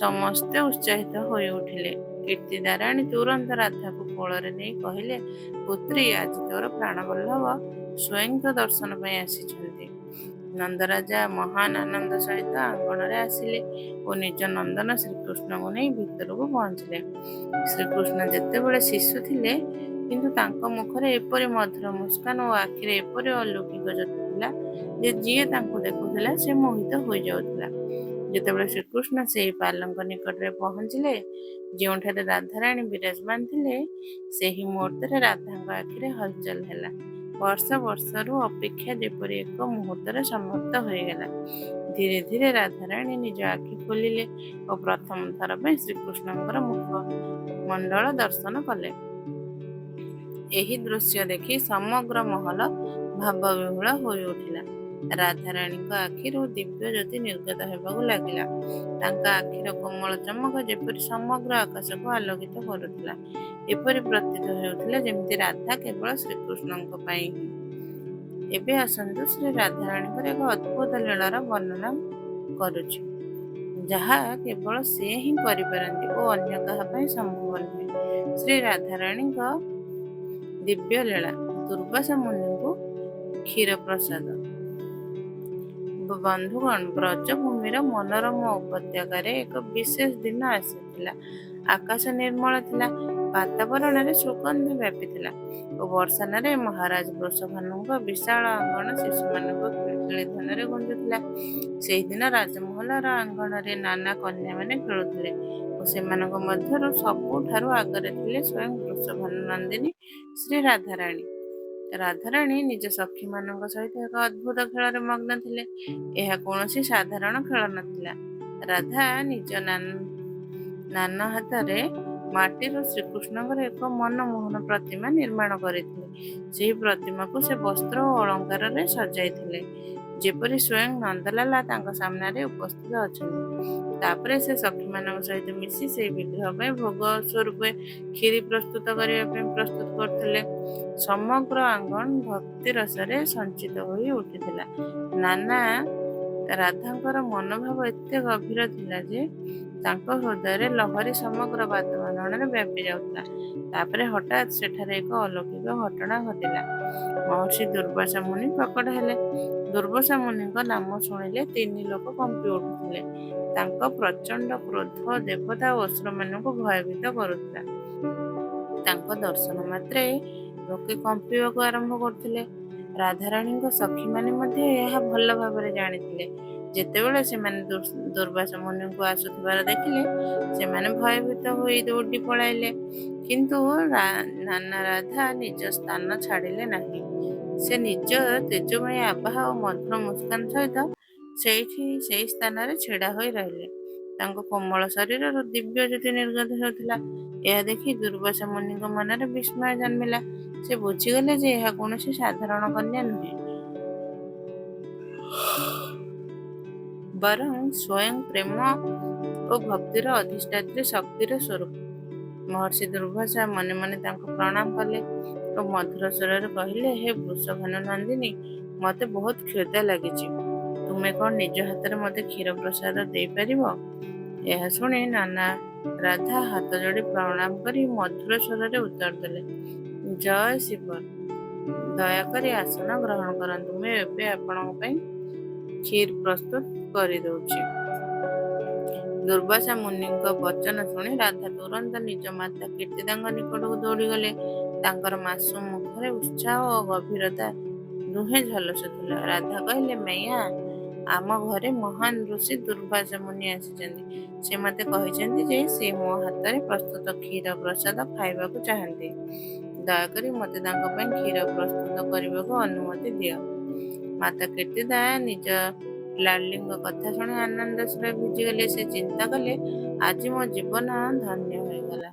ସମସ୍ତେ ଉତ୍ସାହିତ ହୋଇ ଉଠିଲେ। କୀର୍ତ୍ତିଦା ରାଣୀ ତୁରନ୍ତ ରାଧାକୁ କୋଳରେ ନେଇ କହିଲେ, ପୁତ୍ରୀ, ଆଜି ତୋର ପ୍ରାଣବଲ୍ଲଭ ସ୍ୱୟଂ ତୋ ଦର୍ଶନ ପାଇଁ ଆସିଛନ୍ତି। ନନ୍ଦରାଜା ମହାନ ଆନନ୍ଦ ସହିତ ଆଙ୍ଗଣରେ ଆସିଲେ ଓ ନିଜ ନନ୍ଦନ ଶ୍ରୀକୃଷ୍ଣଙ୍କୁ ନେଇ ଭିତରକୁ ପହଞ୍ଚିଲେ। ଶ୍ରୀକୃଷ୍ଣ ଯେତେବେଳେ ଶିଶୁ ଥିଲେ, କିନ୍ତୁ ତାଙ୍କ ମୁଖରେ ଏପରି ମଧୁର ମୁସ୍କାନ ଓ ଆଖିରେ ଏପରି ଅଲୌକିକ ଜ୍ୟୋତି ଥିଲା ଯେ ଯିଏ ତାଙ୍କୁ ଦେଖୁଥିଲା ସେ ମୋହିତ ହୋଇଯାଉଥିଲା। ଯେତେବେଳେ ଶ୍ରୀକୃଷ୍ଣ ସେହି ପାଲଙ୍କ ନିକଟରେ ପହଞ୍ଚିଲେ ଯେଉଁଠାରେ ରାଧାରାଣୀ ବିରାଜମାନ ଥିଲେ, ସେହି ମୁହୂର୍ତ୍ତରେ ରାଧାଙ୍କ ଆଖିରେ ହଲଚଲ ହେଲା। ବର୍ଷ ବର୍ଷରୁ ଅପେକ୍ଷା ଯେପରି ଏକ ମୁହୂର୍ତ୍ତରେ ସମାପ୍ତ ହୋଇଗଲା। ଧୀରେ ଧୀରେ ରାଧାରାଣୀ ନିଜ ଆଖି ଖୋଲିଲେ ଓ ପ୍ରଥମ ଥର ପାଇଁ ଶ୍ରୀକୃଷ୍ଣଙ୍କର ମୁଖମଣ୍ଡଳ ଦର୍ଶନ କଲେ। ଏହି ଦୃଶ୍ୟ ଦେଖି ସମଗ୍ର ମହଲ ଭାବବିହ୍ୱଳ ହୋଇ ଉଠିଲା। ରାଧାରାଣୀଙ୍କ ଆଖିରୁ ଦିବ୍ୟ ଜ୍ୟୋତି ନିର୍ଗତ ହେବାକୁ ଲାଗିଲା। ତାଙ୍କ ଆଖିର କୋମଳ ଚମକ ଯେପରି ସମଗ୍ର ଆକାଶକୁ ଆଲୋକିତ କରୁଥିଲା। ଏପରି ପ୍ରତୀତ ହେଉଥିଲା ଯେମିତି ରାଧା କେବଳ ଶ୍ରୀକୃଷ୍ଣଙ୍କ ପାଇଁ ହିଁ। ଏବେ ଆସନ୍ତୁ ଶ୍ରୀ ରାଧାରାଣୀଙ୍କର ଏକ ଅଦ୍ଭୁତ ଲୀଳାର ବର୍ଣ୍ଣନା କରୁଛି, ଯାହା କେବଳ ସେ ହିଁ କରିପାରନ୍ତି ଓ ଅନ୍ୟ କାହା ପାଇଁ ସମ୍ଭବ ନୁହେଁ। ଶ୍ରୀ ରାଧାରାଣୀଙ୍କ ଦିବ୍ୟ ଲୀଳା। ଦୁର୍ବାସା ମୁନିଙ୍କୁ କ୍ଷୀର ପ୍ରସାଦ। ବନ୍ଧୁଗଣ, ବ୍ରଜଭୂମିର ମନୋରମ ଉପତ୍ୟକାରେ ଏକ ବିଶେଷ ଦିନ ଆସିଥିଲା। ଆକାଶ ନିର୍ମଳ ଥିଲା, ବାତାବରଣରେ ସୁଗନ୍ଧ ବ୍ୟାପିଥିଲା ଓ ବର୍ଷାନାରେ ମହାରାଜ ବୃଷଭାନୁଙ୍କ ବିଶାଳ ଆଙ୍ଗଣ ଶିଶୁମାନଙ୍କ କିଳିକିଳି ଧ୍ୱନିରେ ଗୁଞ୍ଜୁଥିଲା। ସେହିଦିନ ରାଜମହଲର ଆଙ୍ଗଣରେ ନାନା କନ୍ୟାମାନେ ଖେଳୁଥିଲେ ଓ ସେମାନଙ୍କ ମଧ୍ୟରୁ ସବୁଠାରୁ ଆଗରେ ଥିଲେ ସ୍ୱୟଂ ବୃଷଭାନୁ ନନ୍ଦିନୀ ଶ୍ରୀ ରାଧାରାଣୀ। ରାଧାରାଣୀ ନିଜ ସଖୀମାନଙ୍କ ସହିତ ଏକ ଅଦ୍ଭୁତ ଖେଳରେ ମଗ୍ନ ଥିଲେ। ଏହା କୌଣସି ସାଧାରଣ ଖେଳ ନଥିଲା। ରାଧା ନିଜ ନାନା ହାତରେ ମାଟିରୁ ଶ୍ରୀକୃଷ୍ଣଙ୍କର ଏକ ମନମୋହନ ପ୍ରତିମା ନିର୍ମାଣ କରିଥିଲେ। ସେହି ପ୍ରତିମାକୁ ସେ ବସ୍ତ୍ର ଓ ଅଳଙ୍କାରରେ ସଜାଇଥିଲେ, ଯେପରି ସ୍ୱୟଂ ନନ୍ଦଲାଲା ତାଙ୍କ ସାମ୍ନାରେ ଉପସ୍ଥିତ ଅଛନ୍ତି। ତାପରେ ସେ ସଖୀମାନଙ୍କ ସହିତ ମିଶି ସେହି ବିଗ୍ରହ ପାଇଁ ଭୋଗ ସ୍ୱରୂପ କ୍ଷୀରି ପ୍ରସ୍ତୁତ କରିବା ପାଇଁ ପ୍ରସ୍ତୁତ କରୁଥିଲେ। ସମଗ୍ର ଆଙ୍ଗନ ଭକ୍ତି ରସରେ ସଞ୍ଚିତ ହୋଇ ଉଠିଥିଲା। ନାନା ରାଧାଙ୍କର ମନୋଭାବ ଏତେ ଗଭୀର ଥିଲା ଯେ ତାଙ୍କ ହୃଦୟରେ ଲହରୀ ସମଗ୍ର ବାତାବରଣରେ ବ୍ୟାପି ଯାଉଥିଲା। ତାପରେ ହଠାତ୍ ସେଠାରେ ଏକ ଅଲୌକିକ ଘଟଣା ଘଟିଲା। ମହର୍ଷି ଦୁର୍ବାସା ମୁନି ପ୍ରକଟ ହେଲେ। ଦୁର୍ବାସା ମୁନିଙ୍କ ନାମ ଶୁଣିଲେ ତିନି ଲୋକ କମ୍ପି ଉଠୁଥିଲେ। ତାଙ୍କ ପ୍ରଚଣ୍ଡ କ୍ରୋଧ ଦେବତା ଓ ଅସୁରମାନଙ୍କୁ ଭୟଭୀତ କରୁଥିଲା। ତାଙ୍କ ଦର୍ଶନ ମାତ୍ରେ ଲୋକେ କମ୍ପିବାକୁ ଆରମ୍ଭ କରୁଥିଲେ। ରାଧାରାଣୀଙ୍କ ସଖୀମାନେ ମଧ୍ୟ ଏହା ଭଲ ଭାବରେ ଜାଣିଥିଲେ। ଯେତେବେଳେ ସେମାନେ ଦୁର୍ବାସା ମୁନିଙ୍କୁ ଆସୁଥିବାର ଦେଖିଲେ, ସେମାନେ ଭୟଭୀତ ହୋଇ ଦୌଡ଼ି ପଳାଇଲେ। କିନ୍ତୁ ନାନା ରାଧା ନିଜ ସ୍ଥାନ ଛାଡ଼ିଲେ ନାହିଁ। ସେ ନିଜ ତେଜମୟୀ ଆଭା ଓ ମଧୁର ମୁସ୍କାନ ସହିତ ସେହି ସ୍ଥାନରେ ଛିଡ଼ା ହୋଇ ରହିଲେ। ତାଙ୍କ କୋମଳ ଶରୀରରୁ ଦିବ୍ୟ ଜ୍ୟୋତି ନିର୍ଗତ ହେଉଥିଲା। ଏହା ଦେଖି ଦୁର୍ବାସା ମୁନିଙ୍କ ମନରେ ବିସ୍ମୟ ଜନ୍ମିଲା। ସେ ବୁଝିଗଲେ ଯେ ଏହା କୌଣସି ସାଧାରଣ କନ୍ୟା ନୁହେଁ, ବରଂ ସ୍ୱୟଂ ପ୍ରେମ ଓ ଭକ୍ତିର ଅଧିଷ୍ଠାତ୍ରୀ ଶକ୍ତିର ସ୍ୱରୂପ। ମହର୍ଷି ଦୁର୍ବାସା ମନେ ମନେ ତାଙ୍କୁ ପ୍ରଣାମ କଲେ ଓ ମଧୁର ସ୍ୱରରେ କହିଲେ, ହେ ବୃଷଭାନୁ ନନ୍ଦିନୀ, ମୋତେ ବହୁତ କ୍ଷୁଧା ଲାଗିଛି। ତୁମେ କ'ଣ ନିଜ ହାତରେ ମୋତେ କ୍ଷୀର ପ୍ରସାଦ ଦେଇପାରିବ? ଏହା ଶୁଣି ନାନା ରାଧା ହାତ ଯୋଡ଼ି ପ୍ରଣାମ କରି ମଧୁର ସ୍ୱରରେ ଉତ୍ତର ଦେଲେ, ଜୟ ଶିବ, ଦୟାକରି ଆସନ ଗ୍ରହଣ କରନ୍ତୁ। ମୁଁ ଏବେ ଆପଣଙ୍କ ପାଇଁ କ୍ଷୀର ପ୍ରସ୍ତୁତ କରିଦେଉଛି। ଦୁର୍ବାସା ମୁନିଙ୍କ ବଚନ ଶୁଣି ରାଧା ତୁରନ୍ତ ନିଜ ମାତା କୀର୍ତ୍ତିଦାଙ୍କ ନିକଟକୁ ଦୌଡ଼ିଗଲେ। ତାଙ୍କର ମାସୂମ ମୁଖରେ ଉତ୍ସାହ ଓ ଗଭୀରତା ଦୁହେଁ ଝଲସୁଥିଲା। ରାଧା କହିଲେ, ମେୟା, ଆମ ଘରେ ମହାନ ଋଷି ଦୁର୍ବାସା ମୁନି ଆସିଛନ୍ତି। ସେ ମୋତେ କହିଛନ୍ତି ଯେ ସେ ମୋ ହାତରେ ପ୍ରସ୍ତୁତ କ୍ଷୀର ପ୍ରସାଦ ଖାଇବାକୁ ଚାହାନ୍ତି। ଦୟାକରି ମୋତେ ତାଙ୍କ ପାଇଁ କ୍ଷୀର ପ୍ରସ୍ତୁତ କରିବାକୁ ଅନୁମତି ଦିଅ। ମାତା କୀର୍ତ୍ତିଦା ନିଜ ଲାଡ୍ଲିଙ୍କ କଥା ଶୁଣି ଆନନ୍ଦରେ ଭିଜିଗଲେ। ସେ ଚିନ୍ତା କଲେ, ଆଜି ମୋ ଜୀବନ ଧନ୍ୟ ହୋଇଗଲା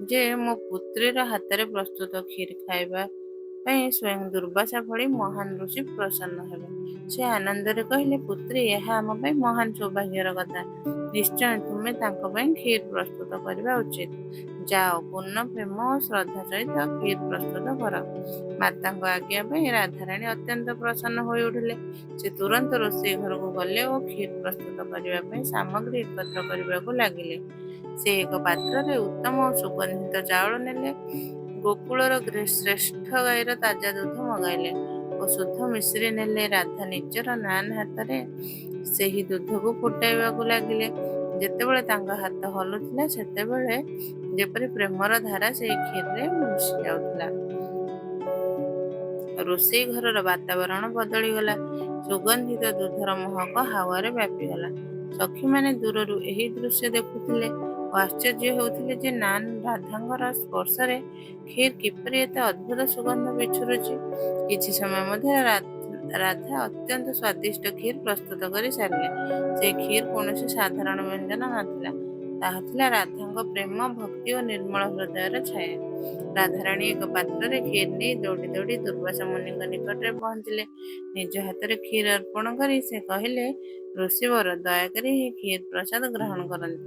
ଯେ ମୋ ପୁତ୍ରୀର ହାତରେ ପ୍ରସ୍ତୁତ କ୍ଷୀର ଖାଇବା ପାଇଁ ସ୍ୱୟଂ ଦୁର୍ବାସା ଭଳି ମହାନ ଋଷି ପ୍ରସନ୍ନ ହେବେ। ସେ ଆନନ୍ଦରେ କହିଲେ, ପୁତ୍ରୀ, ଏହା ଆମ ପାଇଁ ମହାନ ସୌଭାଗ୍ୟର କଥା। ନିଶ୍ଚୟ ତୁମେ ତାଙ୍କ ପାଇଁ କ୍ଷୀର ପ୍ରସ୍ତୁତ କରିବା ଉଚିତ। ଯାଅ, ପୂର୍ଣ୍ଣ ପ୍ରେମ ଓ ଶ୍ରଦ୍ଧା ସହିତ କ୍ଷୀର ପ୍ରସ୍ତୁତ କର। ମାତାଙ୍କ ଆଜ୍ଞା ପାଇଁ ରାଧାରାଣୀ ଅତ୍ୟନ୍ତ ପ୍ରସନ୍ନ ହୋଇ ଉଠିଲେ। ସେ ତୁରନ୍ତ ରୋଷେଇ ଘରକୁ ଗଲେ ଓ କ୍ଷୀର ପ୍ରସ୍ତୁତ କରିବା ପାଇଁ ସାମଗ୍ରୀ ଏକତ୍ର କରିବାକୁ ଲାଗିଲେ। ସେ ଏକ ପାତ୍ରରେ ଉତ୍ତମ ଓ ସୁଗନ୍ଧିତ ଚାଉଳ ନେଲେ, ଗୋକୁଳର ଶ୍ରେଷ୍ଠ ଗାଈର ତାଜା ଦୁଧ ମଗାଇଲେ ଓ ଶୁଦ୍ଧ ମିଶ୍ରି ନେଲେ। ରାଧା ନିଜର ନାନା ହାତରେ ସେହି ଦୁଧକୁ ଫୁଟାଇବାକୁ ଲାଗିଲେ। ଯେତେବେଳେ ତାଙ୍କ ହାତ ହଲୁଥିଲା, ସେତେବେଳେ ଯେପରି ପ୍ରେମର ଧାରା ସେହି କ୍ଷୀରରେ ମିଶି ଯାଉଥିଲା। ରୋଷେଇ ଘରର ବାତାବରଣ ବଦଳିଗଲା। ସୁଗନ୍ଧିତ ଦୁଧର ମହକ ହାୱାରେ ବ୍ୟାପିଗଲା। ସଖୀମାନେ ଦୂରରୁ ଏହି ଦୃଶ୍ୟ ଦେଖୁଥିଲେ ଓ ଆଶ୍ଚର୍ଯ୍ୟ ହେଉଥିଲେ ଯେ ରାଧାଙ୍କର ସ୍ପର୍ଶରେ କ୍ଷୀର କିପରି ଏତେ ଅଦ୍ଭୁତ ସୁଗନ୍ଧ ବିଛୁରୁଛି। କିଛି ସମୟ ମଧ୍ୟରେ ରାଧା ଅତ୍ୟନ୍ତ ସ୍ୱାଦିଷ୍ଟ କ୍ଷୀର ପ୍ରସ୍ତୁତ କରି ସାରିଲେ। ସେ କ୍ଷୀର କୌଣସି ସାଧାରଣ ବ୍ୟଞ୍ଜନ ନଥିଲା, ତାହା ଥିଲା ରାଧାଙ୍କ ପ୍ରେମ, ଭକ୍ତି ଓ ନିର୍ମଳ ହୃଦୟର ଛାୟା। ରାଧାରାଣୀ ଏକ ପାତ୍ରରେ କ୍ଷୀର ନେଇ ଦୌଡ଼ି ଦୌଡ଼ି ଦୁର୍ବାସା ମୁନିଙ୍କ ନିକଟରେ ପହଞ୍ଚିଲେ। ନିଜ ହାତରେ କ୍ଷୀର ଅର୍ପଣ କରି ସେ କହିଲେ, ଋଷିବର, ଦୟାକରି ଏହି କ୍ଷୀର ପ୍ରସାଦ ଗ୍ରହଣ କରନ୍ତୁ।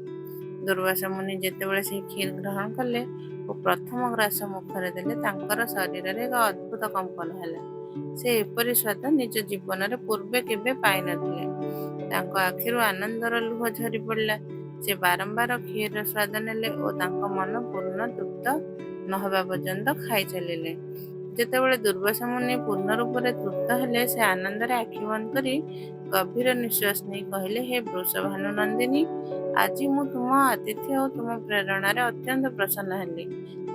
ଦୁର୍ବାସା ମୁନି ଯେତେବେଳେ ସେହି କ୍ଷୀର ଗ୍ରହଣ କଲେ ଓ ପ୍ରଥମ ଗ୍ରାସ ମୁଖରେ ଦେଲେ, ତାଙ୍କର ଶରୀରରେ ଏକ ଅଦ୍ଭୁତ କମ୍ପନ ହେଲା। ସେ ଏପରି ସ୍ୱାଦ ନିଜ ଜୀବନରେ ପୂର୍ବେ କେବେ ପାଇନଥିଲେ। ତାଙ୍କ ଆଖିରୁ ଆନନ୍ଦର ଲୁହ ଝରି ପଡ଼ିଲା। ସେ ବାରମ୍ବାର କ୍ଷୀରର ସ୍ୱାଦ ନେଲେ ଓ ତାଙ୍କ ମନ ପୂର୍ଣ୍ଣ ତୃପ୍ତ ନହେବା ପର୍ଯ୍ୟନ୍ତ ଖାଇ ଚାଲିଲେ। ଯେତେବେଳେ ଦୁର୍ବାସା ମୁନି ପୂର୍ଣ୍ଣ ରୂପରେ ତୃପ୍ତ ହେଲେ, ସେ ଆନନ୍ଦରେ ଆଖି ବନ୍ଦ କରି ଗଭୀର ନିଶ୍ୱାସ ନେଇ କହିଲେ, ହେ ବୃଷଭାନୁ ନନ୍ଦିନୀ, ଆଜି ମୁଁ ତୁମ ଆତିଥ୍ୟ ଓ ତୁମ ପ୍ରେରଣାରେ ଅତ୍ୟନ୍ତ ପ୍ରସନ୍ନ ହେଲି।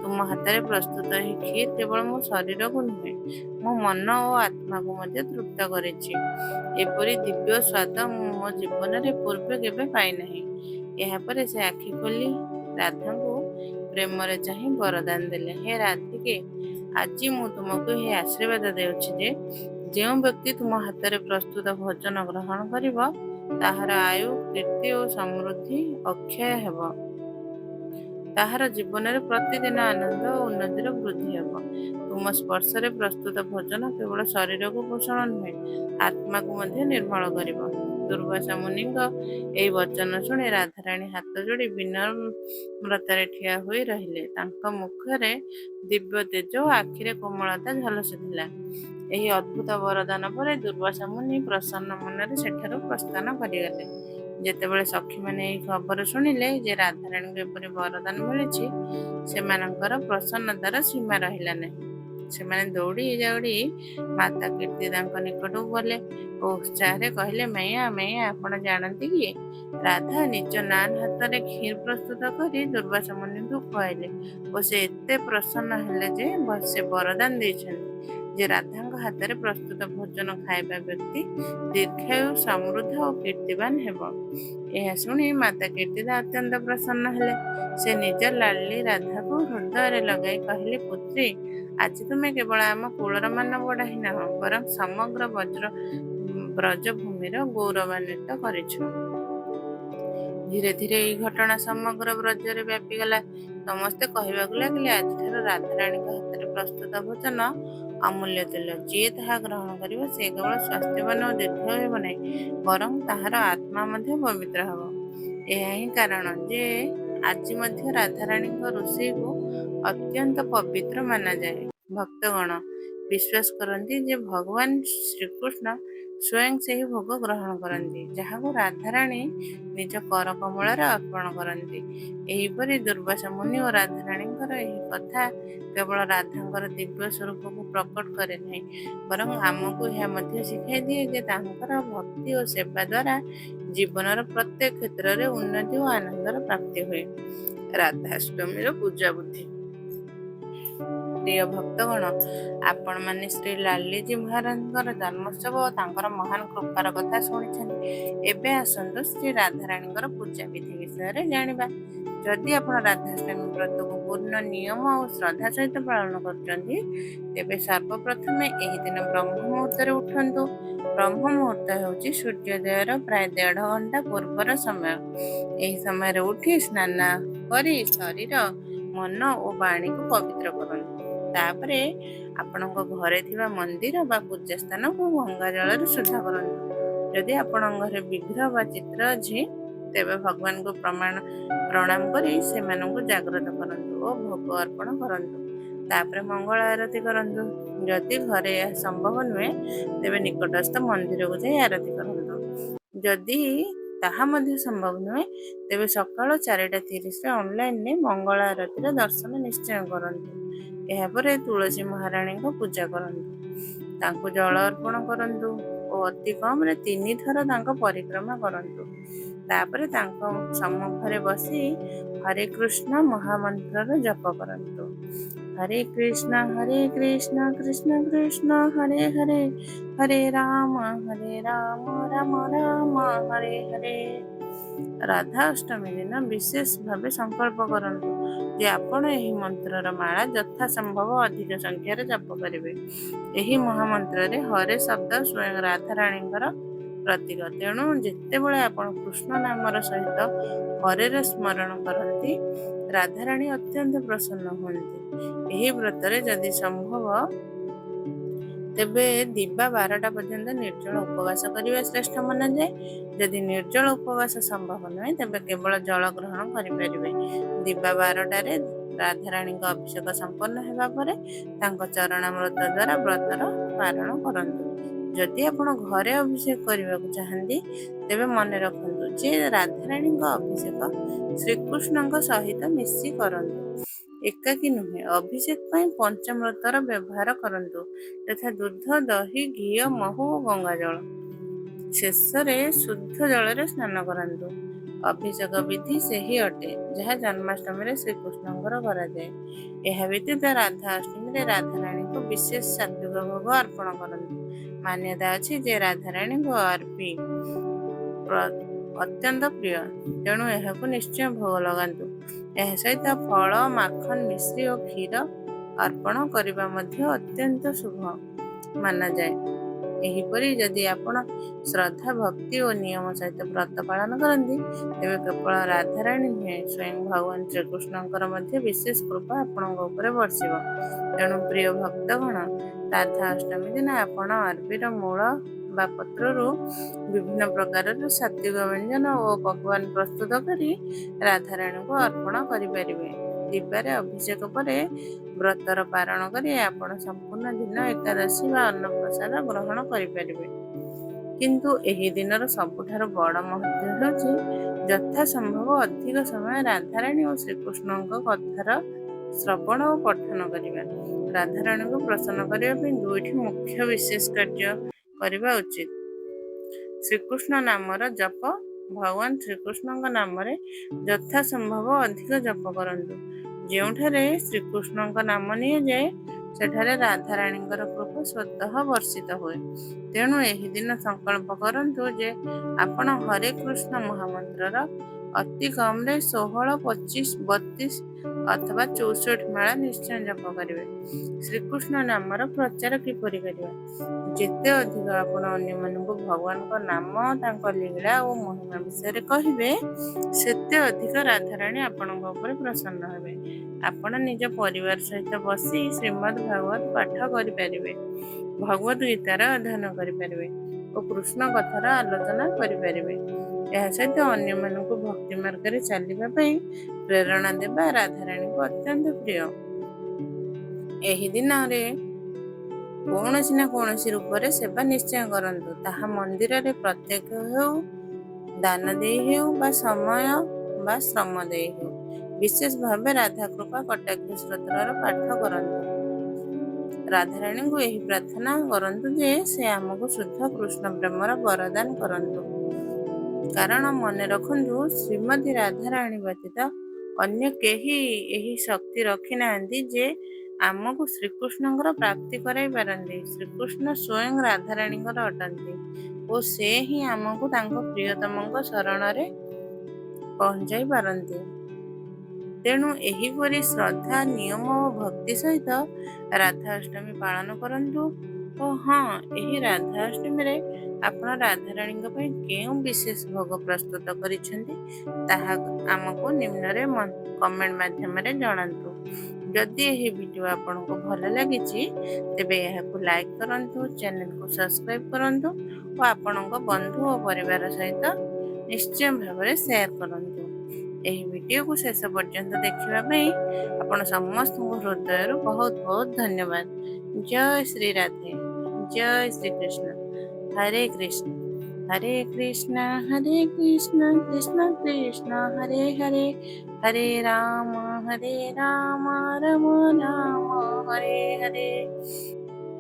ତୁମ ହାତରେ ପ୍ରସ୍ତୁତ ଏହି କ୍ଷୀର କେବଳ ମୋ ଶରୀରକୁ ନୁହେଁ, ମୋ ମନ ଓ ଆତ୍ମାକୁ ମଧ୍ୟ ତୃପ୍ତ କରିଛି। ଏପରି ଦିବ୍ୟ ସ୍ୱାଦ ମୁଁ ମୋ ଜୀବନରେ ପୂର୍ବେ କେବେ ପାଇନାହିଁ। ଏହାପରେ ସେ ଆଖି ଖୋଲି ରାଧାଙ୍କୁ ପ୍ରେମରେ ଚାହିଁ ବରଦାନ ଦେଲେ। ହେ ରାଧିକେ, ଆଜି ମୁଁ ତୁମକୁ ଏହି ଆଶୀର୍ବାଦ ଦେଉଛି ଯେ ଯେଉଁ ବ୍ୟକ୍ତି ତୁମ ହାତରେ ପ୍ରସ୍ତୁତ ଭୋଜନ ଗ୍ରହଣ କରିବ ତାହାର ଆୟୁ, କୀର୍ତ୍ତି ଓ ସମୃଦ୍ଧି ଅକ୍ଷୟ ହେବ। ତାହାର ଜୀବନରେ ପ୍ରତିଦିନ ଆନନ୍ଦ ଓ ଉନ୍ନତିର ବୃଦ୍ଧି ହେବ। ତୁମ ସ୍ପର୍ଶରେ ପ୍ରସ୍ତୁତ ଭୋଜନ କେବଳ ଶରୀରକୁ ପୋଷଣ ନୁହେଁ, ଆତ୍ମାକୁ ମଧ୍ୟ ନିର୍ମଳ କରିବ। ଦୁର୍ବାସା ମୁନିଙ୍କ ଏହି ବଚନ ଶୁଣି ରାଧାରାଣୀ ହାତ ଯୋଡ଼ି ବିନମ୍ରତାରେ ଠିଆ ହୋଇ ରହିଲେ। ତାଙ୍କ ମୁଖରେ ଦିବ୍ୟ ତେଜ ଓ ଆଖିରେ କୋମଳତା ଝଲସୁଥିଲା। ଏହି ଅଦ୍ଭୁତ ବରଦାନ ପରେ ଦୁର୍ବାସା ମୁନି ପ୍ରସନ୍ନ ମନରେ ସେଠାରୁ ପ୍ରସ୍ଥାନ କରିଗଲେ। ଯେତେବେଳେ ସଖୀମାନେ ଏହି ଖବର ଶୁଣିଲେ ଯେ ରାଧାରାଣୀଙ୍କୁ ଏପରି ବରଦାନ ମିଳିଛି, ସେମାନଙ୍କର ପ୍ରସନ୍ନତାର ସୀମା ରହିଲା ନାହିଁ। ସେମାନେ ଦୌଡ଼ି ଦୌଡ଼ି ମାତା କୀର୍ତ୍ତିଦାଙ୍କ ନିକଟକୁ ଗଲେ ଓ ଉତ୍ସାହରେ କହିଲେ, ମେୟା ମେୟା, ଆପଣ ଜାଣନ୍ତି କି ରାଧା ନିଜ ନାନ ହାତରେ କ୍ଷୀର ପ୍ରସ୍ତୁତ କରି ଦୁର୍ବାସା ମୁନିଙ୍କୁ ଖୁଆଇଲେ ଓ ସେ ଏତେ ପ୍ରସନ୍ନ ହେଲେ ଯେ ସେ ବରଦାନ ଦେଇଛନ୍ତି ଯେ ରାଧାଙ୍କ ହାତରେ ପ୍ରସ୍ତୁତ ଭୋଜନ ଖାଇବା ବ୍ୟକ୍ତି ଦୀର୍ଘାୟୁ, ସମୃଦ୍ଧ ଓ କୀର୍ତ୍ତିବାନ ହେବ। ଏହା ଶୁଣି ମାତା କୀର୍ତ୍ତିଦା ଅତ୍ୟନ୍ତ ପ୍ରସନ୍ନ ହେଲେ। ସେ ନିଜ ଲାଡ୍ଲି ରାଧାକୁ ହୃଦୟରେ ଲଗାଇ କହିଲେ, ପୁତ୍ରୀ, ଆଜି ତୁମେ କେବଳ ଆମ କୁଳର ମାନ ବଢ଼ାଇ ନାହଁ, ବରଂ ସମଗ୍ର ବ୍ରଜଭୂମିର ଗୌରବାନ୍ୱିତ କରିଛ। ଧୀରେ ଧୀରେ ଏହି ଘଟଣା ସମଗ୍ର ବ୍ରଜରେ ବ୍ୟାପିଗଲା। ସମସ୍ତେ କହିବାକୁ ଲାଗିଲେ, ଆଜିଠାରୁ ରାଧାରାଣୀଙ୍କ ହାତରେ ପ୍ରସ୍ତୁତ ଭୋଜନ ଅମୂଲ୍ୟ ତେଲ। ଯିଏ ତାହା ଗ୍ରହଣ କରିବ ସେ କେବଳ ସ୍ୱାସ୍ଥ୍ୟବାନ ଓ ଦୀର୍ଘାୟୁ ହେବ ନାହିଁ, ବରଂ ତାହାର ଆତ୍ମା ମଧ୍ୟ ପବିତ୍ର ହେବ। ଏହା ହିଁ କାରଣ ଯେ ଆଜି ମଧ୍ୟ ରାଧାରାଣୀଙ୍କ ରୋଷେଇକୁ ଅତ୍ୟନ୍ତ ପବିତ୍ର ମାନାଯାଏ। ଭକ୍ତଗଣ ବିଶ୍ୱାସ କରନ୍ତି ଯେ ଭଗବାନ ଶ୍ରୀକୃଷ୍ଣ ସ୍ୱୟଂ ସେହି ଭୋଗ ଗ୍ରହଣ କରନ୍ତି, ଯାହାକୁ ରାଧାରାଣୀ ନିଜ କରକମଳରେ ଅର୍ପଣ କରନ୍ତି। ଏହିପରି ଦୁର୍ବାସା ମୁନି ଓ ରାଧାରାଣୀଙ୍କର ଏହି କଥା କେବଳ ରାଧାଙ୍କର ଦିବ୍ୟ ସ୍ୱରୂପକୁ ପ୍ରକଟ କରେ ନାହିଁ, ବରଂ ଆମକୁ ଏହା ମଧ୍ୟ ଶିଖାଇ ଦିଏ ଯେ ତାଙ୍କର ଭକ୍ତି ଓ ସେବା ଦ୍ୱାରା ଜୀବନର ପ୍ରତ୍ୟେକ କ୍ଷେତ୍ରରେ ଉନ୍ନତି ଓ ଆନନ୍ଦର ପ୍ରାପ୍ତି ହୁଏ। ରାଧାଷ୍ଟମୀର ପୂଜା ବୁଦ୍ଧି। ପ୍ରିୟ ଭକ୍ତଗଣ, ଆପଣମାନେ ଶ୍ରୀ ଲାଲଜୀ ମହାରାଜଙ୍କର ଜନ୍ମୋତ୍ସବ ଓ ତାଙ୍କର ମହାନ କୃପାର କଥା ଶୁଣିଛନ୍ତି। ଏବେ ଆସନ୍ତୁ ଶ୍ରୀ ରାଧାରାଣୀଙ୍କର ପୂଜା ବିଧି ବିଷୟରେ ଜାଣିବା। ଯଦି ଆପଣ ରାଧାଷ୍ଟମୀ ବ୍ରତକୁ ପୂର୍ଣ୍ଣ ନିୟମ ଓ ଶ୍ରଦ୍ଧା ସହିତ ପାଳନ କରୁଛନ୍ତି, ତେବେ ସର୍ବପ୍ରଥମେ ଏହି ଦିନ ବ୍ରହ୍ମ ମୁହୂର୍ତ୍ତରେ ଉଠନ୍ତୁ। ବ୍ରହ୍ମ ମୁହୂର୍ତ୍ତ ହେଉଛି ସୂର୍ଯ୍ୟୋଦୟର ପ୍ରାୟ 1.5 ଘଣ୍ଟା ପୂର୍ବର ସମୟ। ଏହି ସମୟରେ ଉଠି ସ୍ନାନ କରି ଶରୀର, ମନ ଓ ବାଣୀକୁ ପବିତ୍ର କରନ୍ତୁ। ତାପରେ ଆପଣଙ୍କ ଘରେ ଥିବା ମନ୍ଦିର ବା ପୂଜା ସ୍ଥାନକୁ ଗଙ୍ଗା ଜଳରେ ଶୁଦ୍ଧ କରନ୍ତୁ। ଯଦି ଆପଣଙ୍କ ଘରେ ବିଗ୍ରହ ବା ଚିତ୍ର ଅଛି, ତେବେ ଭଗବାନଙ୍କୁ ପ୍ରଣାମ କରି ସେମାନଙ୍କୁ ଜାଗ୍ରତ କରନ୍ତୁ ଓ ଭୋଗ ଅର୍ପଣ କରନ୍ତୁ। ତାପରେ ମଙ୍ଗଳ ଆରତି କରନ୍ତୁ। ଯଦି ଘରେ ଏହା ସମ୍ଭବ ନୁହେଁ, ତେବେ ନିକଟସ୍ଥ ମନ୍ଦିରକୁ ଯାଇ ଆରତି କରନ୍ତୁ। ଯଦି ତାହା ମଧ୍ୟ ସମ୍ଭବ ନୁହେଁ, ତେବେ ସକାଳ 4:30ରେ ଅନଲାଇନରେ ମଙ୍ଗଳ ଆରତିର ଦର୍ଶନ ନିଶ୍ଚୟ କରନ୍ତୁ। ଏହାପରେ ତୁଳସୀ ମହାରାଣୀଙ୍କ ପୂଜା କରନ୍ତୁ, ତାଙ୍କୁ ଜଳ ଅର୍ପଣ କରନ୍ତୁ ଓ ଅତି କମରେ 3 ଥର ତାଙ୍କ ପରିକ୍ରମା କରନ୍ତୁ। ତାପରେ ତାଙ୍କ ସମ୍ମୁଖରେ ବସି ହରେ କୃଷ୍ଣ ମହାମନ୍ତ୍ରର ଜପ କରନ୍ତୁ। ହରେ କୃଷ୍ଣ କୃଷ୍ଣ କୃଷ୍ଣ ହରେ ହରେ, ହରେ ରାମ ରାମ ରାମ ହରେ ହରେ। ରାଧା ଅଷ୍ଟମୀ ଦିନ ବିଶେଷ ଭାବେ ସଂକଳ୍ପ କରନ୍ତୁ ଯେ ଆପଣ ଏହି ମନ୍ତ୍ରର ମାଳା ଯଥା ସମ୍ଭବ ଅଧିକ ସଂଖ୍ୟାରେ ଜପ କରିବେ। ଏହି ମହାମନ୍ତ୍ରରେ ହରେ ଶବ୍ଦ ସ୍ୱୟଂ ରାଧାରାଣୀଙ୍କର ପ୍ରତୀକ। ତେଣୁ ଯେତେବେଳେ ଆପଣ କୃଷ୍ଣ ନାମର ସହିତ ହରେର ସ୍ମରଣ କରନ୍ତି, ରାଧାରାଣୀ ଅତ୍ୟନ୍ତ ପ୍ରସନ୍ନ ହୁଅନ୍ତି। ଏହି ବ୍ରତରେ ଯଦି ସମ୍ଭବ ତେବେ ଦିବା 12ଟା ପର୍ଯ୍ୟନ୍ତ ନିର୍ଜଳ ଉପବାସ କରିବା ଶ୍ରେଷ୍ଠ ମନାଯାଏ। ଯଦି ନିର୍ଜଳ ଉପବାସ ସମ୍ଭବ ନୁହେଁ, ତେବେ କେବଳ ଜଳ ଗ୍ରହଣ କରିପାରିବେ। ଦିବା 12ଟାରେ ରାଧାରାଣୀଙ୍କ ଅଭିଷେକ ସମ୍ପନ୍ନ ହେବା ପରେ ତାଙ୍କ ଚରଣାମୃତ ଦ୍ୱାରା ବ୍ରତର ପାରଣ କରନ୍ତୁ। ଯଦି ଆପଣ ଘରେ ଅଭିଷେକ କରିବାକୁ ଚାହାନ୍ତି, ତେବେ ମନେ ରଖନ୍ତୁ ଯେ ରାଧାରାଣୀଙ୍କ ଅଭିଷେକ ଶ୍ରୀକୃଷ୍ଣଙ୍କ ସହିତ ମିଶି କରନ୍ତୁ, ଏକାକୀ ନୁହେଁ। ଅଭିଷେକ ପାଇଁ ପଞ୍ଚାମୃତର ବ୍ୟବହାର କରନ୍ତୁ, ଯଥା ଦୁଗ୍ଧ, ଦହି, ଘିଅ, ମହୁ ଓ ଗଙ୍ଗାଜଳ। ଶେଷରେ ଶୁଦ୍ଧ ଜଳରେ ସ୍ନାନ କରନ୍ତୁ। ଅଭିଷେକ ବିଧି ସେହି ଅଟେ ଯାହା ଜନ୍ମାଷ୍ଟମୀରେ ଶ୍ରୀକୃଷ୍ଣଙ୍କର କରାଯାଏ। ଏହା ବ୍ୟତୀତ ରାଧା ଅଷ୍ଟମୀରେ ରାଧାରାଣୀଙ୍କୁ ବିଶେଷ ସାତ୍ବିକ ଭୋଗ ଅର୍ପଣ କରନ୍ତୁ। ମାନ୍ୟତା ଅଛି ଯେ ରାଧାରାଣୀଙ୍କୁ ଅର୍ପି ଅତ୍ୟନ୍ତ ପ୍ରିୟ, ତେଣୁ ଏହାକୁ ନିଶ୍ଚୟ ଭୋଗ ଲଗାନ୍ତୁ। ଏହା ସହିତ ଫଳ, ମାଖନ, ମିଶ୍ରି ଓ କ୍ଷୀର ଅର୍ପଣ କରିବା ମଧ୍ୟ ଅତ୍ୟନ୍ତ ଶୁଭ ମାନାଯାଏ। ଏହିପରି ଯଦି ଆପଣ ଶ୍ରଦ୍ଧା, ଭକ୍ତି ଓ ନିୟମ ସହିତ ବ୍ରତ ପାଳନ କରନ୍ତି, ତେବେ କେବଳ ରାଧାରାଣୀ ନୁହେଁ, ସ୍ୱୟଂ ଭଗବାନ ଶ୍ରୀକୃଷ୍ଣଙ୍କର ମଧ୍ୟ ବିଶେଷ କୃପା ଆପଣଙ୍କ ଉପରେ ବର୍ଷିବ। ତେଣୁ ପ୍ରିୟ ଭକ୍ତଗଣ, ରାଧା ଅଷ୍ଟମୀ ଦିନ ଆପଣ ଅର୍ବିର ମୂଳ ବା ପତ୍ରରୁ ବିଭିନ୍ନ ପ୍ରକାରର ସାତ୍ଵିକ ବ୍ୟଞ୍ଜନ ଓ ପକବାନ ପ୍ରସ୍ତୁତ କରି ରାଧାରାଣୀଙ୍କୁ ଅର୍ପଣ କରିପାରିବେ। ଦିବାରେ ଅଭିଷେକ ପରେ ବ୍ରତର ପାରଣ କରି ଆପଣ ସମ୍ପୂର୍ଣ୍ଣ ଦିନ ଏକାଦଶୀ ବା ଅନ୍ନପ୍ରସାଦ ଗ୍ରହଣ କରିପାରିବେ। କିନ୍ତୁ ଏହି ଦିନର ସବୁଠାରୁ ବଡ଼ ମହତ୍ଵ ହେଉଛି ଯଥା ସମ୍ଭବ ଅଧିକ ସମୟ ରାଧାରାଣୀ ଓ ଶ୍ରୀକୃଷ୍ଣଙ୍କ କଥାର ଶ୍ରବଣ ଓ ପଠନ କରିବା। ରାଧାରାଣୀଙ୍କୁ ପ୍ରସନ୍ନ କରିବା ପାଇଁ ଦୁଇଟି ମୁଖ୍ୟ ବିଶେଷ କାର୍ଯ୍ୟ କରିବା ଉଚିତ। ଶ୍ରୀକୃଷ୍ଣ ନାମର ଜପ। ଭଗବାନ ଶ୍ରୀକୃଷ୍ଣଙ୍କ ନାମରେ ଯଥା ସମ୍ଭବ ଅଧିକ ଜପ କରନ୍ତୁ। ଯେଉଁଠାରେ ଶ୍ରୀକୃଷ୍ଣଙ୍କ ନାମ ନିଆଯାଏ, ସେଠାରେ ରାଧାରାଣୀଙ୍କର କୃପା ସ୍ୱତଃ ବର୍ଷିତ ହୁଏ। ତେଣୁ ଏହି ଦିନ ସଂକଳ୍ପ କରନ୍ତୁ ଯେ ଆପଣ ହରେ କୃଷ୍ଣ ମହାମନ୍ତ୍ରର ଅତି କମରେ 16, 25, 32 ଅଥବା 64 ମାଳା ନିଶ୍ଚୟ ଜପ କରିବେ। ଶ୍ରୀକୃଷ୍ଣ ନାମର ପ୍ରଚାର କିପରି କରିବା? ଯେତେ ଅଧିକ ଆପଣ ଅନ୍ୟମାନଙ୍କୁ ଭଗବାନଙ୍କ ନାମ, ତାଙ୍କ ଲୀଳା ଓ ମହିମା ବିଷୟରେ କହିବେ, ସେତେ ଅଧିକ ରାଧାରାଣୀ ଆପଣଙ୍କ ଉପରେ ପ୍ରସନ୍ନ ହେବେ। ଆପଣ ନିଜ ପରିବାର ସହିତ ବସି ଶ୍ରୀମଦ୍ ଭାଗବତ ପାଠ କରିପାରିବେ, ଭଗବତ ଗୀତାର ଅଧ୍ୟୟନ କରିପାରିବେ ଓ କୃଷ୍ଣ କଥାର ଆଲୋଚନା କରିପାରିବେ। ଏହା ସହିତ ଅନ୍ୟମାନଙ୍କୁ ଭକ୍ତି ମାର୍ଗରେ ଚାଲିବା ପାଇଁ ପ୍ରେରଣା ଦେବା ରାଧାରାଣୀଙ୍କୁ ଅତ୍ୟନ୍ତ ପ୍ରିୟ। ଏହି ଦିନରେ କୌଣସି ନା କୌଣସି ରୂପରେ ସେବା ନିଶ୍ଚୟ କରନ୍ତୁ। ତାହା ମନ୍ଦିରରେ ପ୍ରତ୍ୟକ୍ଷ ହେଉ, ଦାନ ଦେଇ ହେଉ ବା ସମୟ ବା ଶ୍ରମ ଦେଇ ହେଉ। ବିଶେଷ ଭାବେ ରାଧା କୃପା କଟାକ୍ଷ ସ୍ତୋତ୍ରର ପାଠ କରନ୍ତୁ। ରାଧାରାଣୀଙ୍କୁ ଏହି ପ୍ରାର୍ଥନା କରନ୍ତୁ ଯେ ସେ ଆମକୁ ଶୁଦ୍ଧ କୃଷ୍ଣ ପ୍ରେମର ବରଦାନ କରନ୍ତୁ। କାରଣ ମନେ ରଖନ୍ତୁ, ଶ୍ରୀମତୀ ରାଧାରାଣୀ ବ୍ୟତୀତ ଅନ୍ୟ କେହି ଏହି ଶକ୍ତି ରଖିନାହାନ୍ତି ଯେ ଆମକୁ ଶ୍ରୀକୃଷ୍ଣଙ୍କର ପ୍ରାପ୍ତି କରାଇ ପାରନ୍ତି। ଶ୍ରୀକୃଷ୍ଣ ସ୍ୱୟଂ ରାଧାରାଣୀଙ୍କର ଅଟନ୍ତି ଓ ସେ ହିଁ ଆମକୁ ତାଙ୍କ ପ୍ରିୟତମଙ୍କ ଶରଣରେ ପହଞ୍ଚାଇ ପାରନ୍ତି। ତେଣୁ ଏହିପରି ଶ୍ରଦ୍ଧା, ନିୟମ ଓ ଭକ୍ତି ସହିତ ରାଧା ଅଷ୍ଟମୀ ପାଳନ କରନ୍ତୁ। ଓ ହଁ, ଏହି ରାଧା ଅଷ୍ଟମୀରେ ଆପଣ ରାଧାରାଣୀଙ୍କ ପାଇଁ କେଉଁ ବିଶେଷ ଭୋଗ ପ୍ରସ୍ତୁତ କରିଛନ୍ତି, ତାହା ଆମକୁ ନିମ୍ନରେ କମେଣ୍ଟ ମାଧ୍ୟମରେ ଜଣାନ୍ତୁ। ଯଦି ଏହି ଭିଡ଼ିଓ ଆପଣଙ୍କୁ ଭଲ ଲାଗିଛି, ତେବେ ଏହାକୁ ଲାଇକ୍ କରନ୍ତୁ, ଚ୍ୟାନେଲକୁ ସବସ୍କ୍ରାଇବ୍ କରନ୍ତୁ ଓ ଆପଣଙ୍କ ବନ୍ଧୁ ଓ ପରିବାର ସହିତ ନିଶ୍ଚୟ ଭାବରେ ସେୟାର କରନ୍ତୁ। ଏହି ଭିଡ଼ିଓକୁ ଶେଷ ପର୍ଯ୍ୟନ୍ତ ଦେଖିବା ପାଇଁ ଆପଣ ସମସ୍ତଙ୍କୁ ହୃଦୟରୁ ବହୁତ ବହୁତ ଧନ୍ୟବାଦ। ଜୟ ଶ୍ରୀ ରାଧେ, ଜୟ ଶ୍ରୀକୃଷ୍ଣ। ହରେ କୃଷ୍ଣ, ହରେ କୃଷ୍ଣ, ହରେ କୃଷ୍ଣ, କୃଷ୍ଣ କୃଷ୍ଣ ହରେ ହରେ, ହରେ ରାମ, ରାମ ରାମ, ହରେ ହରେ।